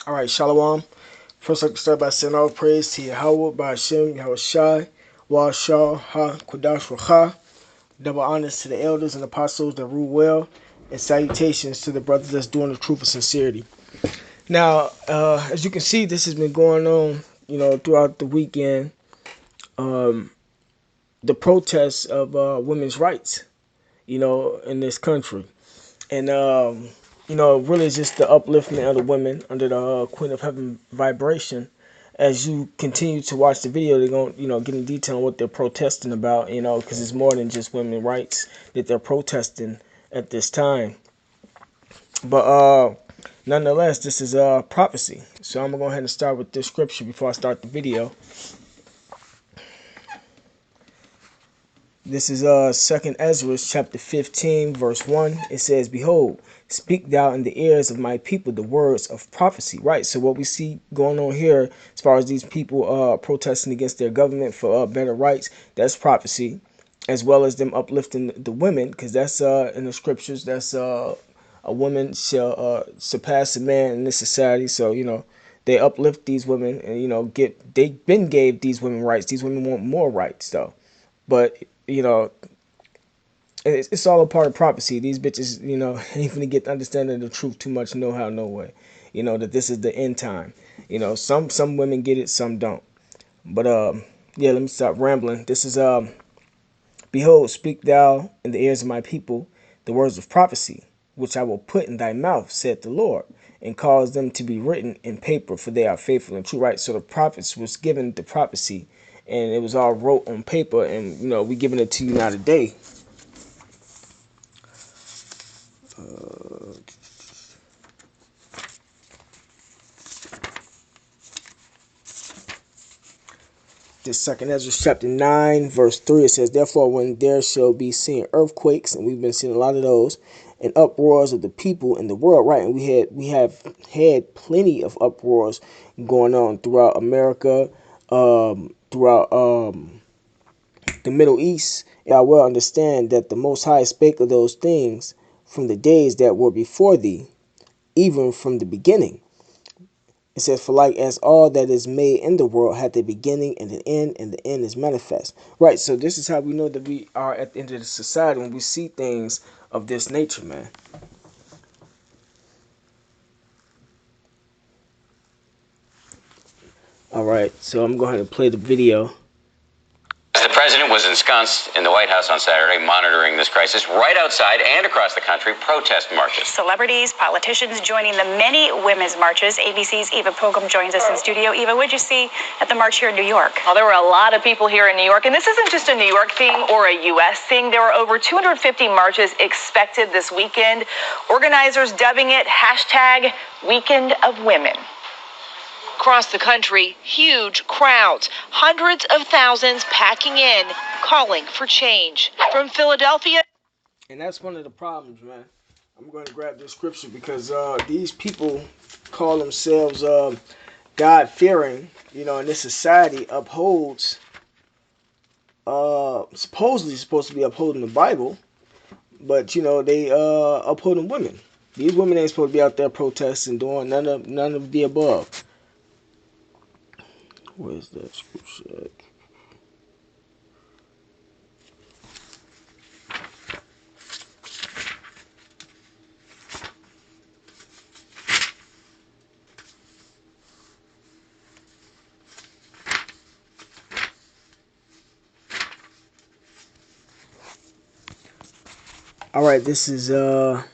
All right, Shalom. First, I'd like to start by saying all praise to Yahweh, Ba'ashem, Yahweh Shai, Wa Shah, Ha, Kodash, Racha. Double honors to the elders and apostles that rule well, and salutations to the brothers that's doing the truth and sincerity. Now, as you can see, this has been going on, throughout the weekend. Um, the protests of women's rights, in this country. And really just the upliftment of the women under the Queen of Heaven vibration. As you continue to watch the video, they're going, get in detail on what they're protesting about, because it's more than just women's rights that they're protesting at this time. But nonetheless, this is prophecy. So I'm gonna go ahead and start with this scripture before I start the video. This is 2nd Ezra chapter 15 verse 1. It says, "Behold, speak thou in the ears of my people the words of prophecy." Right. So what we see going on here, as far as these people protesting against their government for better rights, that's prophecy, as well as them uplifting the women, because that's in the scriptures. That's a woman shall surpass a man in this society. So they uplift these women, and they've been gave these women rights. These women want more rights though, but it's all a part of prophecy. These bitches, ain't gonna get the understanding of the truth too much, no how, no way. That this is the end time. Some women get it, some don't. But yeah, let me stop rambling. This is "Behold, speak thou in the ears of my people the words of prophecy, which I will put in thy mouth, saith the Lord, and cause them to be written in paper, for they are faithful and true." Right. So the prophets was given the prophecy, and it was all wrote on paper, and we giving it to you now today. This 2nd Ezra chapter 9 verse 3, it says, "Therefore when there shall be seen earthquakes," and we've been seeing a lot of those, "and uproars of the people in the world," right? And we have had plenty of uproars going on throughout America, throughout the Middle East. And I well understand that the Most High spake of those things from the days that were before thee, even from the beginning. It says, "For like as all that is made in the world had the beginning and an end, and the end is manifest." Right, so this is how we know that we are at the end of the society, when we see things of this nature, man. Alright, so I'm going to play the video. The president was ensconced in the White House on Saturday, monitoring this crisis. Right outside and across the country, protest marches. Celebrities, politicians joining the many women's marches. ABC's Eva Pogum joins us in studio. Eva, what did you see at the march here in New York? Well, there were a lot of people here in New York, and this isn't just a New York thing or a U.S. thing. There were over 250 marches expected this weekend. Organizers dubbing it #Weekend of Women. Across the country, huge crowds, hundreds of thousands packing in, calling for change. From Philadelphia. And that's one of the problems, man. I'm going to grab this scripture because these people call themselves God-fearing, and this society upholds, supposedly supposed to be upholding the Bible, but they upholding women. These women ain't supposed to be out there protesting, doing none of the above. Where's that scripture at? All right, this is 1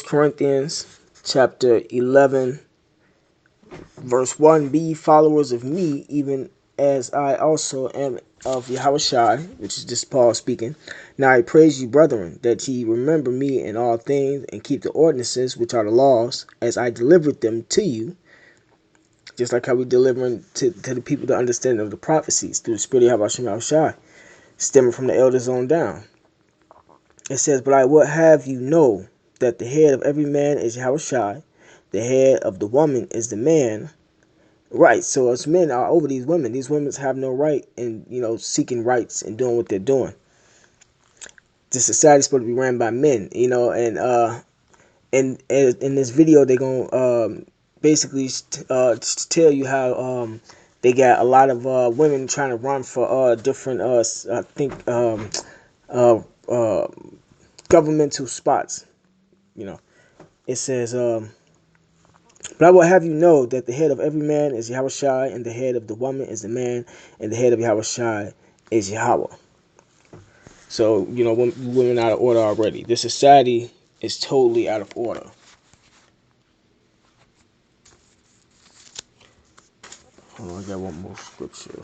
Corinthians chapter 11 verse 1. "Be followers of me, even as I also am of Yahushua," which is just Paul speaking. "Now I praise you, brethren, that ye remember me in all things, and keep the ordinances, which are the laws, as I delivered them to you." Just like how we delivering to the people the understanding of the prophecies through the Spirit of Yahushua, stemming from the elders on down. It says, "But I would have you know that the head of every man is Yahushua, the head of the woman is the man." Right, so us men are over these women. These women have no right in, seeking rights and doing what they're doing. This society is supposed to be ran by men, and in this video they're gonna basically to tell you how they got a lot of women trying to run for different I think uh, uh, governmental spots. You know, it says, but I will have you know that the head of every man is Yahushai, and the head of the woman is the man, and the head of Yahushai is Yahweh. So, you know, women out of order already. This society is totally out of order. Hold on, I got one more scripture.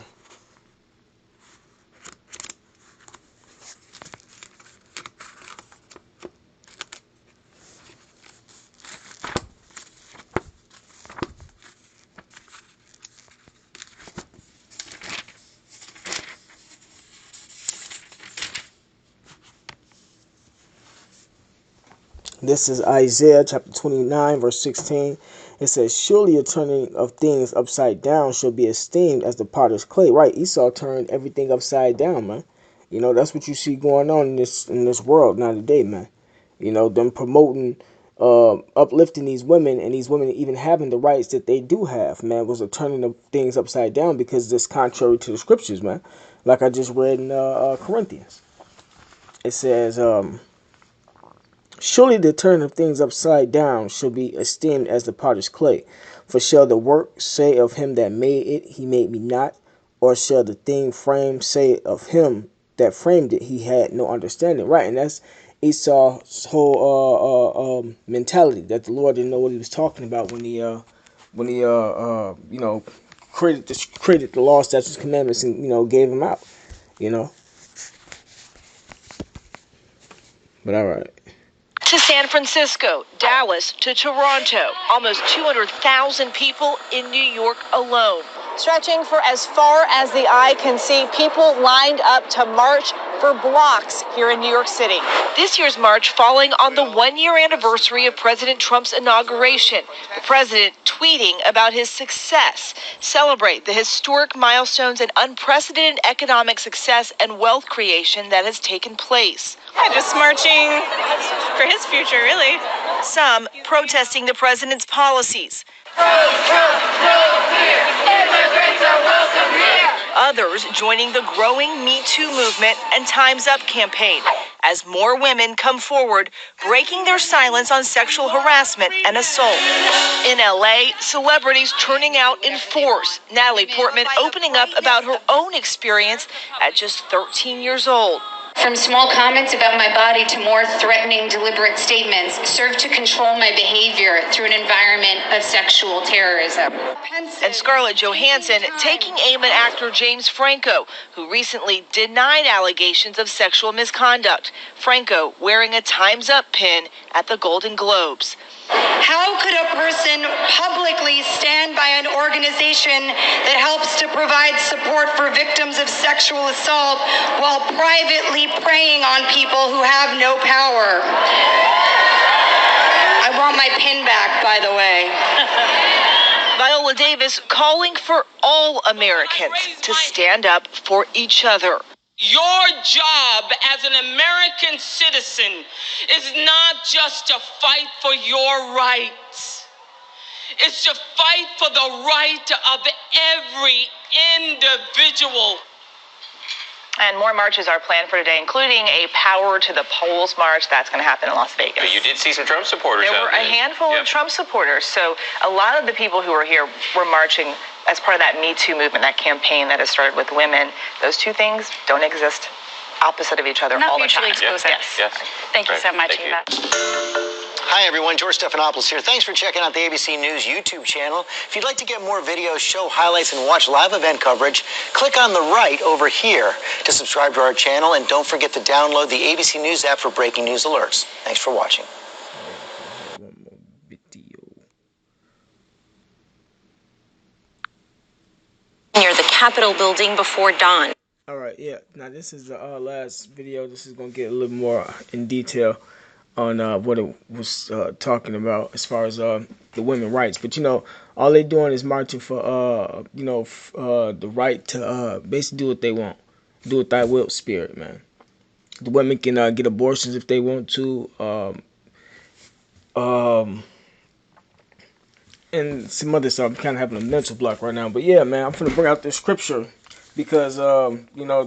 This is Isaiah chapter 29, verse 16. It says, surely a turning of things upside down shall be esteemed as the potter's clay. Right, Esau turned everything upside down, man. You know, that's what you see going on in this world now today, man. You know, them promoting, uplifting these women, and these women even having the rights that they do have, man, was a turning of things upside down because this contrary to the scriptures, man. Like I just read in Corinthians. It says, surely the turn of things upside down shall be esteemed as the potter's clay. For shall the work say of him that made it, he made me not? Or shall the thing framed say of him that framed it, he had no understanding? Right, and that's Esau's whole mentality, that the Lord didn't know what he was talking about when he you know, created the law, statutes, commandments, and, you know, gave them out, you know. But all right. To San Francisco, Dallas to Toronto, almost 200,000 people in New York alone. Stretching for as far as the eye can see, people lined up to march for blocks here in New York City. This year's march falling on the one-year anniversary of President Trump's inauguration. The president tweeting about his success, celebrate the historic milestones and unprecedented economic success and wealth creation that has taken place. Yeah, just marching for his future, really. Some protesting the president's policies. Others joining the growing Me Too movement and Time's Up campaign as more women come forward, breaking their silence on sexual harassment and assault. In LA, celebrities turning out in force. Natalie Portman opening up about her own experience at just 13 years old. From small comments about my body to more threatening, deliberate statements serve to control my behavior through an environment of sexual terrorism. And Scarlett Johansson taking aim at actor James Franco, who recently denied allegations of sexual misconduct. Franco wearing a Time's Up pin at the Golden Globes. How could a person publicly stand by an organization that helps to provide support for victims of sexual assault while privately preying on people who have no power? I want my pin back, by the way. Viola Davis calling for all Americans to stand up for each other. Your job as an American citizen is not just to fight for your rights. It's to fight for the right of every individual. And more marches are planned for today, including a Power to the Polls march. That's going to happen in Las Vegas. But you did see some Trump supporters There out were a handful of Trump supporters. So a lot of the people who were here were marching as part of that Me Too movement, that campaign that has started with women. Those two things don't exist opposite of each other Not all the mutually time. exclusive. Yes. Thank you Right. so much, Thank Eva. Hi everyone, George Stephanopoulos here. Thanks for checking out the ABC News YouTube channel. If you'd like to get more videos, show highlights, and watch live event coverage, click on the right over here to subscribe to our channel, and don't forget to download the ABC News app for breaking news alerts. Thanks for watching. One more video. Near the Capitol building before dawn. All right, yeah. Now this is the last video. This is gonna get a little more in detail on what it was talking about as far as the women's rights. But you know, all they doing is marching for the right to basically do what they want, do what thy will, spirit, man. The women can get abortions if they want to. and some other stuff. I'm kind of having a mental block right now. But yeah, man, I'm finna bring out this scripture because you know,